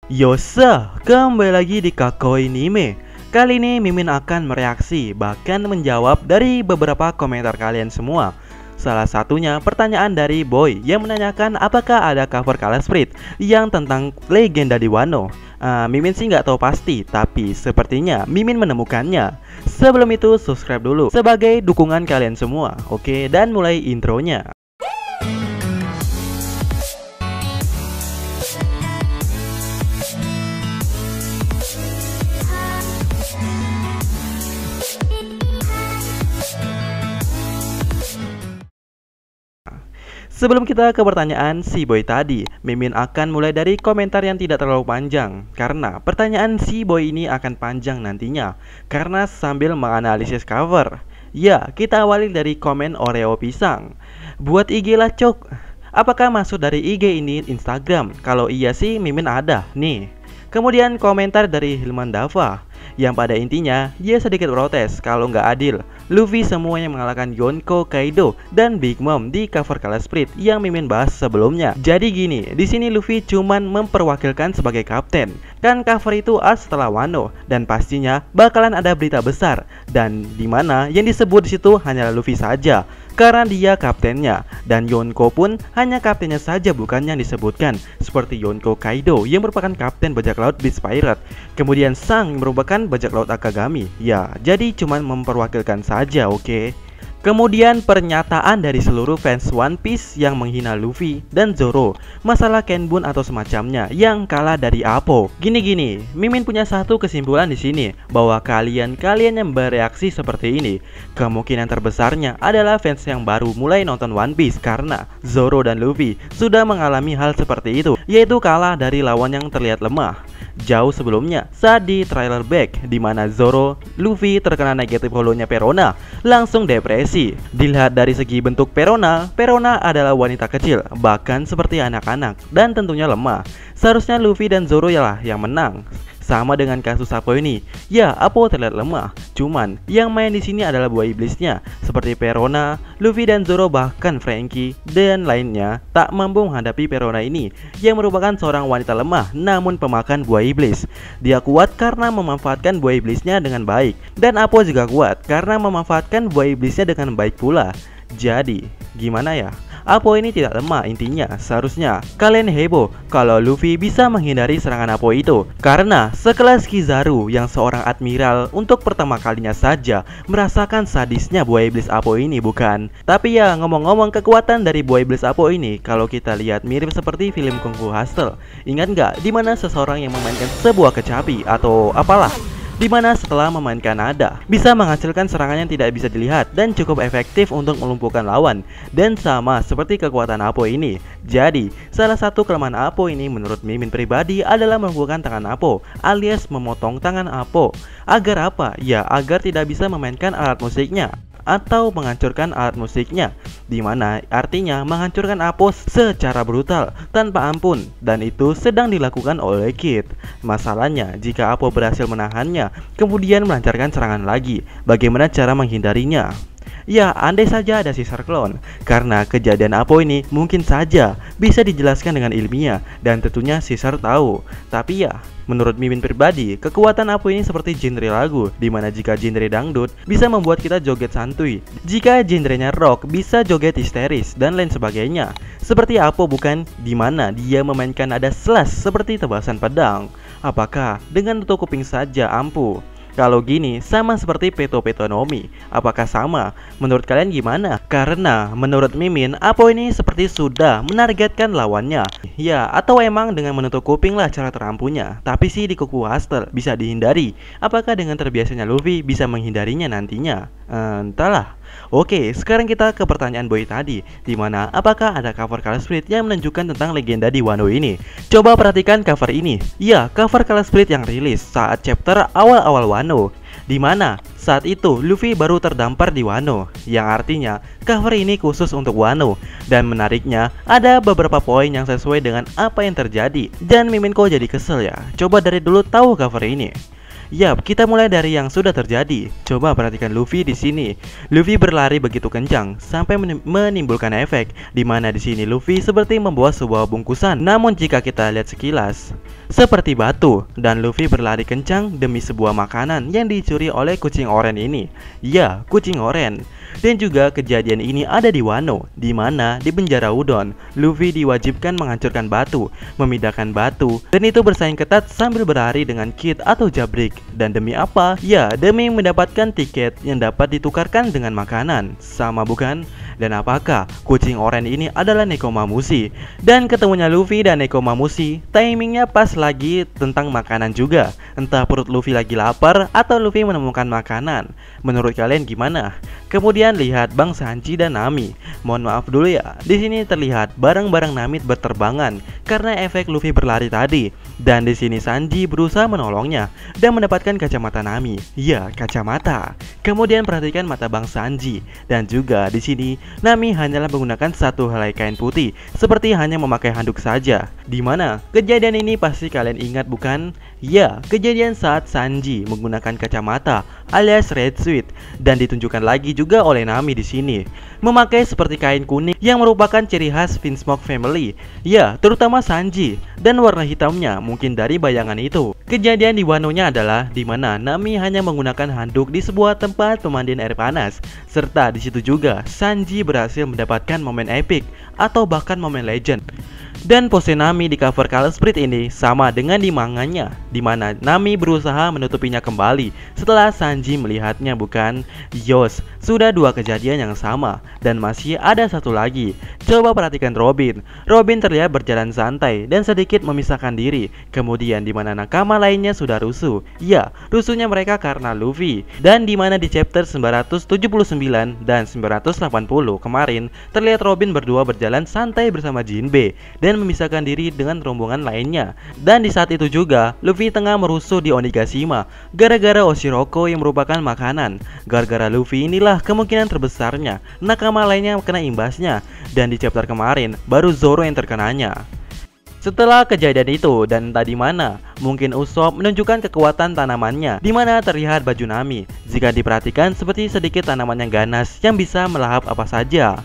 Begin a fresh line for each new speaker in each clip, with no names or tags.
Yosa, kembali lagi di Kakoi Nime. Kali ini Mimin akan mereaksi, bahkan menjawab dari beberapa komentar kalian semua. Salah satunya pertanyaan dari Boy yang menanyakan apakah ada cover Color Sprite yang tentang legenda di Wano. Mimin sih nggak tahu pasti, tapi sepertinya Mimin menemukannya. Sebelum itu subscribe dulu sebagai dukungan kalian semua. Oke, dan mulai intronya. Sebelum kita ke pertanyaan si Boy tadi, Mimin akan mulai dari komentar yang tidak terlalu panjang. Karena pertanyaan si Boy ini akan panjang nantinya, karena sambil menganalisis cover. Ya, kita awali dari komen Oreo Pisang. Buat IG lah cok. Apakah maksud dari IG ini Instagram? Kalau iya sih Mimin ada, nih. Kemudian komentar dari Hilman Dava, yang pada intinya dia sedikit protes kalau nggak adil Luffy semuanya mengalahkan Yonko, Kaido, dan Big Mom di cover Color Sprite yang Mimin bahas sebelumnya. Jadi gini, di sini Luffy cuman memperwakilkan sebagai kapten. Kan cover itu art setelah Wano, dan pastinya bakalan ada berita besar, dan dimana yang disebut di situ hanyalah Luffy saja, karena dia kaptennya, dan Yonko pun hanya kaptennya saja bukan yang disebutkan, seperti Yonko Kaido yang merupakan kapten bajak laut Beast Pirate, kemudian Sang merupakan bajak laut Akagami. Ya, jadi cuman memperwakilkan saja, oke? Kemudian pernyataan dari seluruh fans One Piece yang menghina Luffy dan Zoro masalah Kenbun atau semacamnya yang kalah dari Apo. Gini, Mimin punya satu kesimpulan di sini bahwa kalian yang bereaksi seperti ini kemungkinan terbesarnya adalah fans yang baru mulai nonton One Piece, karena Zoro dan Luffy sudah mengalami hal seperti itu, yaitu kalah dari lawan yang terlihat lemah jauh sebelumnya saat di trailer back, dimana Zoro, Luffy terkena negatif holonya Perona, langsung depresi. Dilihat dari segi bentuk Perona adalah wanita kecil, bahkan seperti anak-anak, dan tentunya lemah. Seharusnya Luffy dan Zoro yalah yang menang. Sama dengan kasus Apo ini, ya Apo terlihat lemah, cuman yang main di sini adalah buah iblisnya, seperti Perona, Luffy dan Zoro, bahkan Franky dan lainnya tak mampu menghadapi Perona ini, yang merupakan seorang wanita lemah namun pemakan buah iblis. Dia kuat karena memanfaatkan buah iblisnya dengan baik, dan Apo juga kuat karena memanfaatkan buah iblisnya dengan baik pula. Jadi, gimana ya? Apo ini tidak lemah, intinya seharusnya kalian heboh kalau Luffy bisa menghindari serangan Apo itu, karena sekelas Kizaru yang seorang admiral untuk pertama kalinya saja merasakan sadisnya buah iblis Apo ini, bukan? Tapi ya, ngomong-ngomong kekuatan dari buah iblis Apo ini, kalau kita lihat mirip seperti film Kung Fu Hustle. Ingat nggak dimana seseorang yang memainkan sebuah kecapi atau apalah, dimana setelah memainkan nada bisa menghasilkan serangan yang tidak bisa dilihat dan cukup efektif untuk melumpuhkan lawan, dan sama seperti kekuatan Apo ini. Jadi salah satu kelemahan Apo ini menurut Mimin pribadi adalah melumpuhkan tangan Apo, alias memotong tangan Apo. Agar apa? Ya agar tidak bisa memainkan alat musiknya atau menghancurkan alat musiknya, dimana artinya menghancurkan Apo secara brutal tanpa ampun, dan itu sedang dilakukan oleh Kid. Masalahnya jika Apo berhasil menahannya kemudian melancarkan serangan lagi, bagaimana cara menghindarinya? Ya, andai saja ada Caesar Clone, karena kejadian Apo ini mungkin saja bisa dijelaskan dengan ilmiah, dan tentunya Caesar tahu. Tapi ya, menurut Mimin pribadi, kekuatan Apo ini seperti genre lagu, dimana jika genre dangdut bisa membuat kita joget santuy, jika genrenya rock bisa joget histeris, dan lain sebagainya. Seperti Apo bukan, dimana dia memainkan nada slash seperti tebasan pedang. Apakah dengan tutup kuping saja ampuh? Kalau gini, sama seperti Peto Nomi. Apakah sama? Menurut kalian gimana? Karena menurut Mimin, Apo ini seperti sudah menargetkan lawannya. Ya, atau emang dengan menutup kuping lah cara terampuhnya. Tapi sih di Kuku Hustle bisa dihindari. Apakah dengan terbiasanya Luffy bisa menghindarinya nantinya? Entahlah. Oke, sekarang kita ke pertanyaan Boy tadi, dimana apakah ada cover Color Sprite yang menunjukkan tentang legenda di Wano ini? Coba perhatikan cover ini. Ya, cover Color Sprite yang rilis saat chapter awal-awal Wano, dimana saat itu Luffy baru terdampar di Wano, yang artinya cover ini khusus untuk Wano. Dan menariknya, ada beberapa poin yang sesuai dengan apa yang terjadi, dan Mimin kok jadi kesel ya. Coba dari dulu tahu cover ini. Yap, kita mulai dari yang sudah terjadi. Coba perhatikan Luffy di sini. Luffy berlari begitu kencang sampai menimbulkan efek di mana di sini Luffy seperti membawa sebuah bungkusan. Namun jika kita lihat sekilas, seperti batu, dan Luffy berlari kencang demi sebuah makanan yang dicuri oleh kucing oranye ini. Ya, kucing oranye. Dan juga kejadian ini ada di Wano, di mana di penjara Udon, Luffy diwajibkan menghancurkan batu, memindahkan batu, dan itu bersaing ketat sambil berlari dengan Kid atau Jabrik. Dan demi apa? Ya, demi mendapatkan tiket yang dapat ditukarkan dengan makanan. Sama bukan? Dan apakah kucing oranye ini adalah Nekomamushi? Dan ketemunya Luffy dan Nekomamushi, timingnya pas lagi tentang makanan juga. Entah perut Luffy lagi lapar atau Luffy menemukan makanan. Menurut kalian gimana? Kemudian lihat Bang Sanji dan Nami. Mohon maaf dulu ya, di sini terlihat barang-barang Nami berterbangan karena efek Luffy berlari tadi. Dan di sini Sanji berusaha menolongnya dan mendapatkan kacamata Nami. Ya, kacamata. Kemudian perhatikan mata Bang Sanji. Dan juga di sini Nami hanyalah menggunakan satu helai kain putih, seperti hanya memakai handuk saja. Dimana kejadian ini pasti kalian ingat bukan? Ya, kejadian saat Sanji menggunakan kacamata alias Red Suit, dan ditunjukkan lagi juga oleh Nami di sini, memakai seperti kain kuning yang merupakan ciri khas Vinsmoke Family. Ya, terutama Sanji, dan warna hitamnya mungkin dari bayangan itu. Kejadian di Wano-nya adalah di mana Nami hanya menggunakan handuk di sebuah tempat pemandian air panas, serta di situ juga Sanji berhasil mendapatkan momen epic atau bahkan momen legend. Dan pose Nami di cover Color Split ini sama dengan di manganya, di mana Nami berusaha menutupinya kembali setelah Sanji melihatnya bukan? Yos, sudah dua kejadian yang sama, dan masih ada satu lagi. Coba perhatikan Robin. Robin terlihat berjalan santai dan sedikit memisahkan diri. Kemudian di mana nakama lainnya sudah rusuh. Ya, rusuhnya mereka karena Luffy. Dan di mana di chapter 979 dan 980 kemarin terlihat Robin berdua berjalan santai bersama Jinbe dan memisahkan diri dengan rombongan lainnya. Dan di saat itu juga Luffy tengah merusuh di Onigashima gara-gara Oshiroko yang merupakan makanan. Gara-gara Luffy inilah kemungkinan terbesarnya nakama lainnya kena imbasnya. Dan di chapter kemarin baru Zoro yang terkenanya. Setelah kejadian itu dan tadi mana, mungkin Usopp menunjukkan kekuatan tanamannya, di mana terlihat baju Nami. Jika diperhatikan seperti sedikit tanaman yang ganas yang bisa melahap apa saja.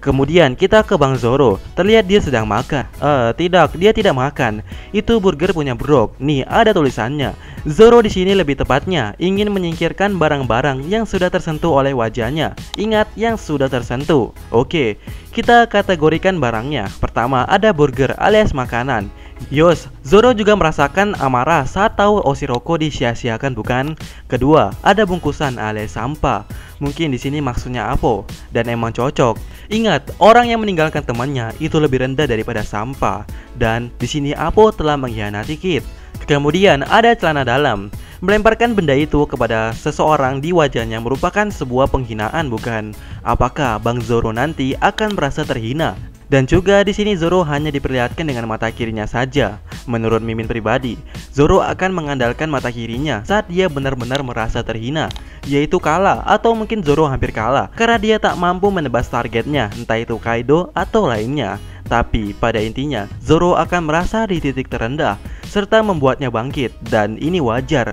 Kemudian kita ke Bang Zoro, terlihat dia sedang makan. Tidak, dia tidak makan. Itu burger punya Brook. Nih, ada tulisannya. Zoro di sini lebih tepatnya ingin menyingkirkan barang-barang yang sudah tersentuh oleh wajahnya. Ingat, yang sudah tersentuh. Oke, kita kategorikan barangnya. Pertama, ada burger alias makanan. Yos, Zoro juga merasakan amarah saat tahu Oshiroko disia-siakan bukan? Kedua, ada bungkusan alias sampah. Mungkin di sini maksudnya apa? Dan emang cocok. Ingat, orang yang meninggalkan temannya itu lebih rendah daripada sampah. Dan di sini Apo telah mengkhianati Kid. Kemudian ada celana dalam. Melemparkan benda itu kepada seseorang di wajahnya merupakan sebuah penghinaan bukan? Apakah Bang Zoro nanti akan merasa terhina? Dan juga di sini Zoro hanya diperlihatkan dengan mata kirinya saja. Menurut Mimin pribadi, Zoro akan mengandalkan mata kirinya saat dia benar-benar merasa terhina, yaitu kalah atau mungkin Zoro hampir kalah karena dia tak mampu menebas targetnya, entah itu Kaido atau lainnya. Tapi pada intinya Zoro akan merasa di titik terendah serta membuatnya bangkit, dan ini wajar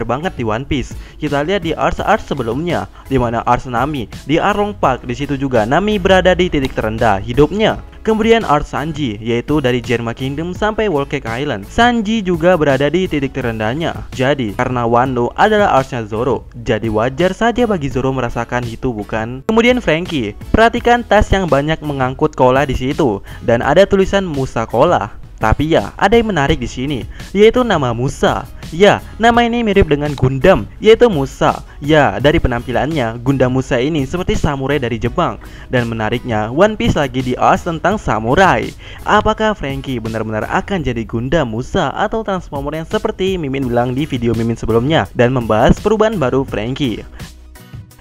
banget di One Piece. Kita lihat di art sebelumnya, di mana art Nami di Arlong Park, di situ juga Nami berada di titik terendah hidupnya. Kemudian art Sanji, yaitu dari Germa Kingdom sampai Whole Cake Island, Sanji juga berada di titik terendahnya. Jadi karena Wano adalah artnya Zoro, jadi wajar saja bagi Zoro merasakan itu bukan? Kemudian Franky, perhatikan tas yang banyak mengangkut cola di situ, dan ada tulisan Musa Cola. Tapi ya, ada yang menarik di sini, yaitu nama Musa. Ya, nama ini mirip dengan Gundam, yaitu Musa. Ya, dari penampilannya, Gundam Musa ini seperti samurai dari Jepang. Dan menariknya, One Piece lagi di arts tentang samurai. Apakah Franky benar-benar akan jadi Gundam Musa atau Transformer yang seperti Mimin bilang di video Mimin sebelumnya dan membahas perubahan baru Franky?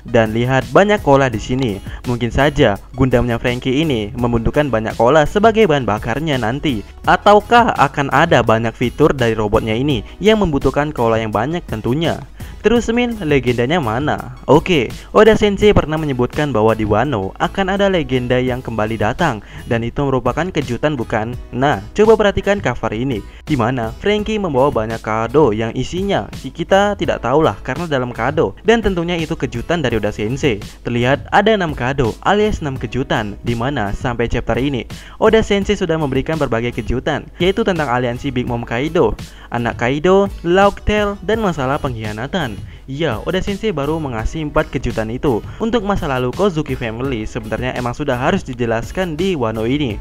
Dan lihat banyak cola di sini. Mungkin saja Gundamnya Franky ini membutuhkan banyak cola sebagai bahan bakarnya nanti. Ataukah akan ada banyak fitur dari robotnya ini yang membutuhkan cola yang banyak tentunya. Terus Min, legendanya mana? Oke, Oda Sensei pernah menyebutkan bahwa di Wano akan ada legenda yang kembali datang, dan itu merupakan kejutan bukan? Nah, coba perhatikan cover ini, di mana Franky membawa banyak kado yang isinya kita tidak tahulah karena dalam kado, dan tentunya itu kejutan dari Oda Sensei. Terlihat ada 6 kado alias 6 kejutan, di mana sampai chapter ini Oda Sensei sudah memberikan berbagai kejutan, yaitu tentang aliansi Big Mom Kaido, anak Kaido, Laugh Tale, dan masalah pengkhianatan. Ya, Oda Sensei baru mengasih 4 kejutan itu. Untuk masa lalu Kozuki Family sebenarnya emang sudah harus dijelaskan di Wano ini.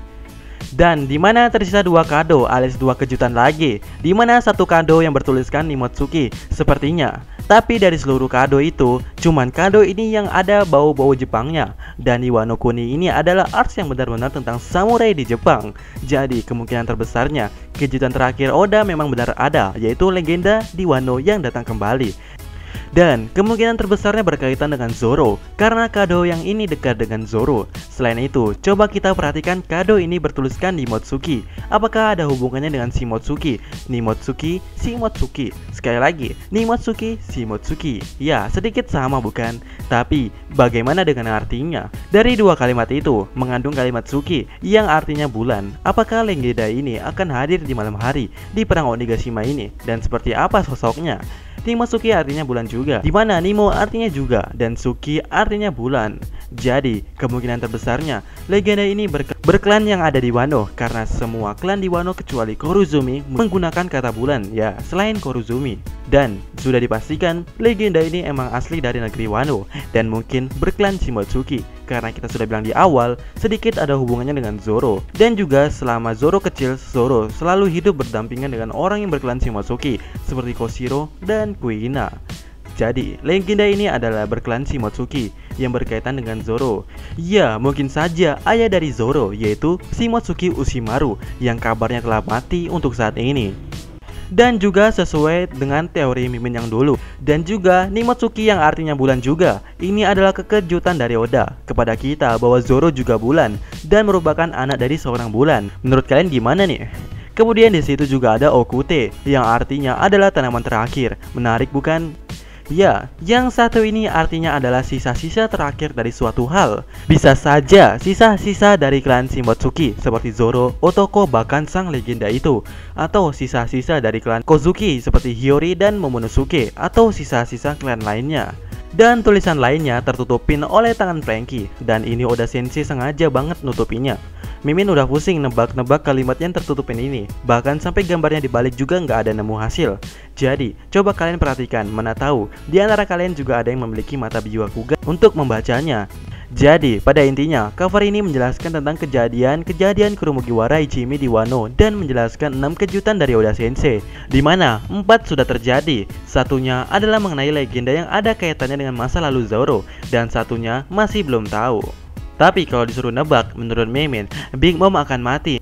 Dan dimana tersisa 2 kado alias 2 kejutan lagi, dimana satu kado yang bertuliskan Nimotsuki sepertinya. Tapi dari seluruh kado itu, cuman kado ini yang ada bau-bau Jepangnya. Dan di Wano Kuni ini adalah arts yang benar-benar tentang samurai di Jepang. Jadi kemungkinan terbesarnya kejutan terakhir Oda memang benar ada, yaitu legenda di Wano yang datang kembali. Dan kemungkinan terbesarnya berkaitan dengan Zoro, karena kado yang ini dekat dengan Zoro. Selain itu, coba kita perhatikan kado ini bertuliskan Nimotsuki. Apakah ada hubungannya dengan Shimotsuki? Nimotsuki, Shimotsuki. Sekali lagi, Nimotsuki, Shimotsuki. Ya, sedikit sama bukan? Tapi, bagaimana dengan artinya? Dari 2 kalimat itu, mengandung kalimat Suki, yang artinya bulan. Apakah legenda ini akan hadir di malam hari, di perang Onigashima ini? Dan seperti apa sosoknya? Nimotsuki artinya bulan juga, dimana Nimo artinya juga, dan Suki artinya bulan. Jadi, kemungkinan terbesarnya, legenda ini berklan yang ada di Wano, karena semua klan di Wano kecuali Koruzumi menggunakan kata bulan, ya, selain Koruzumi. Dan, sudah dipastikan, legenda ini emang asli dari negeri Wano, dan mungkin berklan Shimotsuki. Karena kita sudah bilang di awal, sedikit ada hubungannya dengan Zoro. Dan juga selama Zoro kecil, Zoro selalu hidup berdampingan dengan orang yang berklan Shimotsuki, seperti Koshiro dan Kuina. Jadi, legenda ini adalah berklan Shimotsuki yang berkaitan dengan Zoro. Ya, mungkin saja ayah dari Zoro, yaitu Shimotsuki Ushimaru, yang kabarnya telah mati untuk saat ini. Dan juga sesuai dengan teori Mimin yang dulu. Dan juga Nimotsuki yang artinya bulan juga. Ini adalah kekejutan dari Oda kepada kita bahwa Zoro juga bulan dan merupakan anak dari seorang bulan. Menurut kalian gimana nih? Kemudian di situ juga ada Okute yang artinya adalah tanaman terakhir. Menarik bukan? Ya, yang satu ini artinya adalah sisa-sisa terakhir dari suatu hal. Bisa saja sisa-sisa dari klan Shimotsuki seperti Zoro, Otoko, bahkan sang legenda itu. Atau sisa-sisa dari klan Kozuki seperti Hiyori dan Momonosuke. Atau sisa-sisa klan lainnya. Dan tulisan lainnya tertutupin oleh tangan Franky. Dan ini Oda Sensei sengaja banget nutupinya. Mimin udah pusing nebak-nebak kalimat yang tertutupin ini. Bahkan sampai gambarnya dibalik juga nggak ada nemu hasil. Jadi, coba kalian perhatikan, mana tahu di antara kalian juga ada yang memiliki mata biwakuga untuk membacanya. Jadi, pada intinya, cover ini menjelaskan tentang kejadian Kurumugiwara Ichimi di Wano dan menjelaskan 6 kejutan dari Oda Sensei, di mana 4 sudah terjadi. Satunya adalah mengenai legenda yang ada kaitannya dengan masa lalu Zoro, dan satunya masih belum tahu. Tapi kalau disuruh nebak, menurut Mimin, Big Mom akan mati.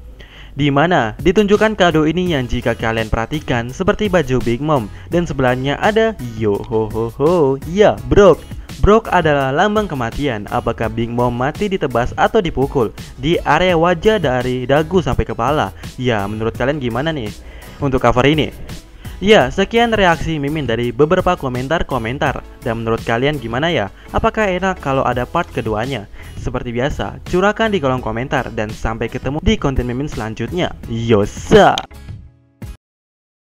Di mana ditunjukkan kado ini yang jika kalian perhatikan seperti baju Big Mom, dan sebelahnya ada yo ho ho ho, ya Brook. Brook adalah lambang kematian. Apakah Big Mom mati ditebas atau dipukul di area wajah dari dagu sampai kepala? Ya, menurut kalian gimana nih untuk cover ini? Ya, sekian reaksi Mimin dari beberapa komentar-komentar. Dan menurut kalian gimana ya? Apakah enak kalau ada part keduanya? Seperti biasa, curahkan di kolom komentar. Dan sampai ketemu di konten Mimin selanjutnya. Yosa!